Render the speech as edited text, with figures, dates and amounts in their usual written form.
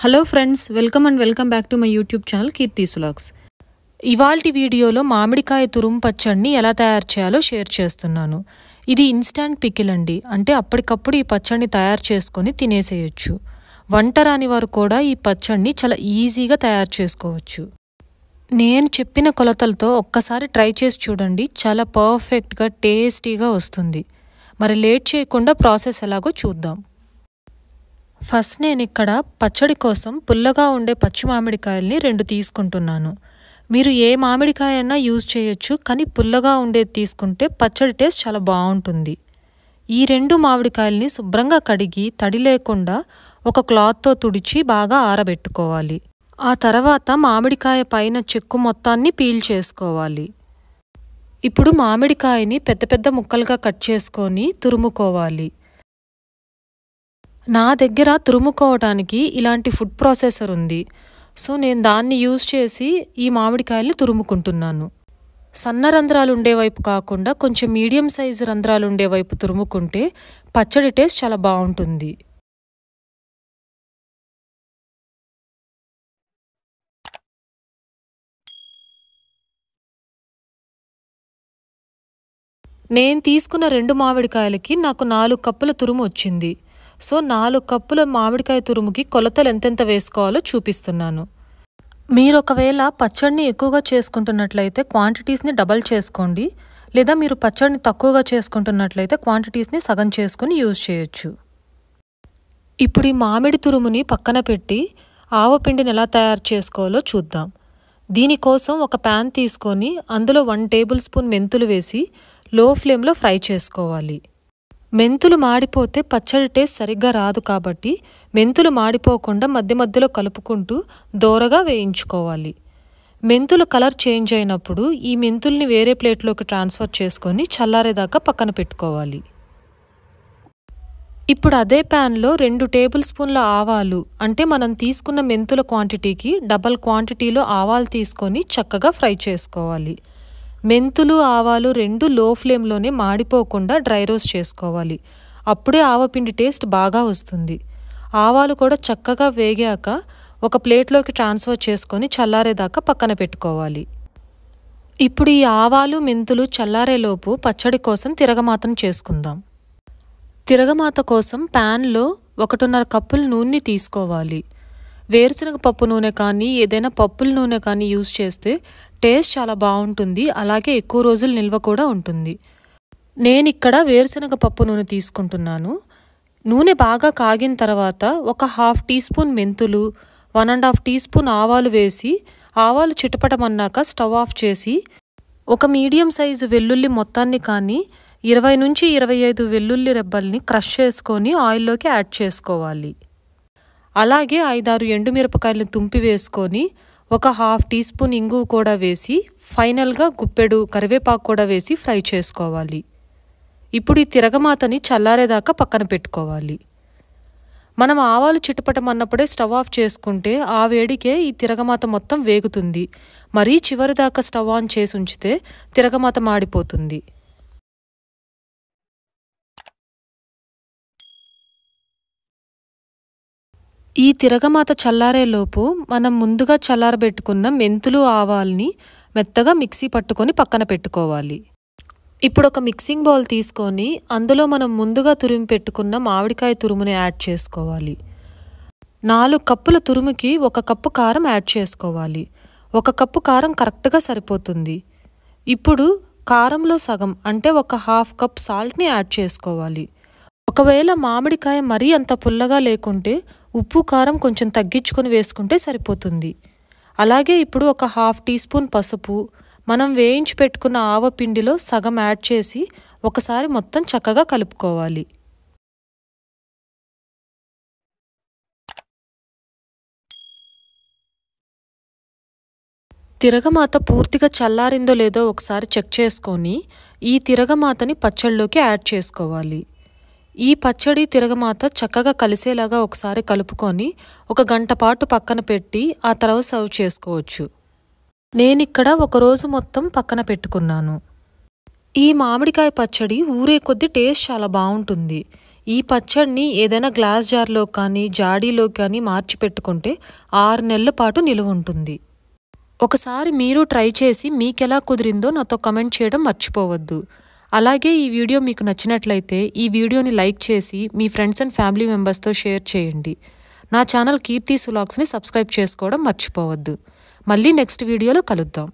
Hello friends, welcome back to my YouTube channel Keerthi's vlogs. ఇవాల్టి వీడియోలో మామిడికాయ తురుము పచ్చడిని ఎలా తయారు చేయాలో షేర్ చేస్తున్నాను. ఇది ఇన్స్టాంట్ పికిల్ అండి. అంటే అప్పటికప్పుడు ఈ పచ్చడిని తయారు చేసుకొని తినేసేయచ్చు. వంట రాని వారు కూడా ఈ పచ్చడిని చాలా ఈజీగా తయారు చేసుకోవచ్చు. నేను చెప్పిన కొలతలతో ఒక్కసారి ట్రై చేసి చూడండి, చాలా పర్ఫెక్ట్గా టేస్టీగా వస్తుంది. మరి లేట్ చేయకుండా ప్రాసెస్ ఎలాగో చూద్దాం. ఫస్ట్ నేను ఇక్కడ పచ్చడి కోసం పుల్లగా ఉండే పచ్చి మామిడికాయల్ని 2 తీసుకుంటున్నాను. మీరు ఏ మామిడికాయ అయినా యూజ్ చేయొచ్చు, కానీ పుల్లగా ఉండేది తీసుకుంటే పచ్చడి టేస్ట్ చాలా బాగుంటుంది. ఈ 2 మామిడికాయల్ని శుభ్రంగా కడిగి తడి లేకుండా ఒక క్లాత్తో తుడిచి బాగా ఆరబెట్టుకోవాలి. ఆ తర్వాత మామిడికాయ పైన చెక్కు మొత్తాన్ని పీల్ చేసుకోవాలి. ఇప్పుడు మామిడికాయని పెద్ద పెద్ద ముక్కలుగా కట్ చేసుకొని తురుముకోవాలి. నా దగ్గర తురుముకోవడానికి ఇలాంటి ఫుడ్ ప్రాసెసర్ ఉంది. సో నేను దాన్ని యూజ్ చేసి ఈ మామిడికాయల్ని తురుముకుంటున్నాను. సన్న రంధ్రాలు ఉండే వైపు కాకుండా కొంచెం మీడియం సైజు రంధ్రాలు ఉండే వైపు తురుముకుంటే పచ్చడి టేస్ట్ చాలా బాగుంటుంది. నేను తీసుకున్న 2 మామిడికాయలకి నాకు 4 కప్పుల తురుము వచ్చింది. సో 4 కప్పుల మామిడికాయ తురుముకి కొలతలు ఎంతెంత వేసుకోవాలో చూపిస్తున్నాను. మీరు ఒకవేళ పచ్చడిని ఎక్కువగా చేసుకుంటున్నట్లయితే క్వాంటిటీస్ని డబల్ చేసుకోండి, లేదా మీరు పచ్చడిని తక్కువగా చేసుకుంటున్నట్లయితే క్వాంటిటీస్ని సగం చేసుకుని యూజ్ చేయొచ్చు. ఇప్పుడు ఈ మామిడి తురుముని పక్కన పెట్టి ఆవపిండిని ఎలా తయారు చేసుకోవాలో చూద్దాం. దీనికోసం ఒక ప్యాన్ తీసుకొని అందులో 1 టేబుల్ స్పూన్ మెంతులు వేసి లో ఫ్లేమ్లో ఫ్రై చేసుకోవాలి. మెంతులు మాడిపోతే పచ్చడి టేస్ట్ సరిగ్గా రాదు, కాబట్టి మెంతులు మాడిపోకుండా మధ్య మధ్యలో కలుపుకుంటూ దోరగా వేయించుకోవాలి. మెంతులు కలర్ చేంజ్ అయినప్పుడు ఈ మెంతుల్ని వేరే ప్లేట్లోకి ట్రాన్స్ఫర్ చేసుకొని చల్లారేదాకా పక్కన పెట్టుకోవాలి. ఇప్పుడు అదే ప్యాన్లో 2 టేబుల్ స్పూన్ల ఆవాలు, అంటే మనం తీసుకున్న మెంతుల క్వాంటిటీకి డబల్ క్వాంటిటీలో ఆవాలు తీసుకొని చక్కగా ఫ్రై చేసుకోవాలి. మెంతులు ఆవాలు 2 లో ఫ్లేమ్లోనే మాడిపోకుండా డ్రై రోస్ట్ చేసుకోవాలి. అప్పుడే ఆవపిండి టేస్ట్ బాగా వస్తుంది. ఆవాలు కూడా చక్కగా వేగాక ఒక ప్లేట్లోకి ట్రాన్స్ఫర్ చేసుకొని చల్లారేదాకా పక్కన పెట్టుకోవాలి. ఇప్పుడు ఈ ఆవాలు మెంతులు చల్లారేలోపు పచ్చడి కోసం తిరగమాతను చేసుకుందాం. తిరగమాత కోసం ప్యాన్లో 1.5 కప్పుల నూనె తీసుకోవాలి. వేరుశనగ పప్పు నూనె కానీ ఏదైనా పప్పుల నూనె కానీ యూజ్ చేస్తే టేస్ట్ చాలా బాగుంటుంది, అలాగే ఎక్కువ రోజులు నిల్వ కూడా ఉంటుంది. నేను ఇక్కడ వేరుశనగ పప్పు నూనె తీసుకుంటున్నాను. నూనె బాగా కాగిన తర్వాత ఒక 1/2 టీ స్పూన్ మెంతులు, 1.5 టీ స్పూన్ ఆవాలు వేసి ఆవాలు చిటపటమన్నాక స్టవ్ ఆఫ్ చేసి ఒక మీడియం సైజు వెల్లుల్లి మొత్తాన్ని కానీ 20 నుంచి 25 వెల్లుల్లి రెబ్బల్ని క్రష్ చేసుకొని ఆయిల్లోకి యాడ్ చేసుకోవాలి. అలాగే 5-6 ఎండుమిరపకాయలను తుంపి వేసుకొని ఒక 1/2 టీ స్పూన్ ఇంగువ కూడా వేసి ఫైనల్గా గుప్పెడు కరివేపాకు కూడా వేసి ఫ్రై చేసుకోవాలి. ఇప్పుడు ఈ తిరగమాతని చల్లారేదాకా పక్కన పెట్టుకోవాలి. మనం ఆవాలు చిటపటమన్నప్పుడే స్టవ్ ఆఫ్ చేసుకుంటే ఆ వేడికే ఈ తిరగమాత మొత్తం వేగుతుంది. మరీ చివరిదాకా స్టవ్ ఆన్ చేసి ఉంచితే తిరగమాత మాడిపోతుంది. ఈ తిరగమాత చల్లారేలోపు మనం ముందుగా చల్లారబెట్టుకున్న మెంతులు ఆవాల్ని మెత్తగా మిక్సీ పట్టుకొని పక్కన పెట్టుకోవాలి. ఇప్పుడు ఒక మిక్సింగ్ బౌల్ తీసుకొని అందులో మనం ముందుగా తురిమి పెట్టుకున్న మామిడికాయ తురుముని యాడ్ చేసుకోవాలి. 4 కప్పుల తురుముకి 1 కప్పు కారం యాడ్ చేసుకోవాలి. 1 కప్పు కారం కరెక్ట్గా సరిపోతుంది. ఇప్పుడు కారంలో సగం అంటే ఒక 1/2 కప్ సాల్ట్ని యాడ్ చేసుకోవాలి. ఒకవేళ మామిడికాయ మరీ అంత పుల్లగా లేకుంటే ఉప్పు కారం కొంచెం తగ్గించుకొని వేసుకుంటే సరిపోతుంది. అలాగే ఇప్పుడు ఒక 1/2 టీ స్పూన్ పసుపు, మనం వేయించి పెట్టుకున్న ఆవపిండిలో సగం యాడ్ చేసి ఒకసారి మొత్తం చక్కగా కలుపుకోవాలి. తిరగమాత పూర్తిగా చల్లారిందో లేదో ఒకసారి చెక్ చేసుకొని ఈ తిరగమాతని పచ్చళ్ళలోకి యాడ్ చేసుకోవాలి. ఈ పచ్చడి తిరగమాత చక్కగా కలిసేలాగా ఒకసారి కలుపుకొని 1 గంట పాటు పక్కన పెట్టి ఆ తర్వాత సర్వ్ చేసుకోవచ్చు. నేనిక్కడ 1 రోజు మొత్తం పక్కన పెట్టుకున్నాను. ఈ మామిడికాయ పచ్చడి ఊరే కొద్దీ టేస్ట్ చాలా బాగుంటుంది. ఈ పచ్చడిని ఏదైనా గ్లాస్ జార్లో కానీ జాడీలో కానీ మార్చి పెట్టుకుంటే 6 నెలల పాటు నిలువ ఉంటుంది. ఒకసారి మీరు ట్రై చేసి మీకెలా కుదిరిందో నాతో కమెంట్ చేయడం మర్చిపోవద్దు. అలాగే ఈ వీడియో మీకు నచ్చినట్లయితే ఈ వీడియోని లైక్ చేసి మీ ఫ్రెండ్స్ అండ్ ఫ్యామిలీ మెంబర్స్తో షేర్ చేయండి. నా ఛానల్ కీర్తీస్ వ్లాగ్స్ని సబ్స్క్రైబ్ చేసుకోవడం మర్చిపోవద్దు. మళ్ళీ నెక్స్ట్ వీడియోలో కలుద్దాం.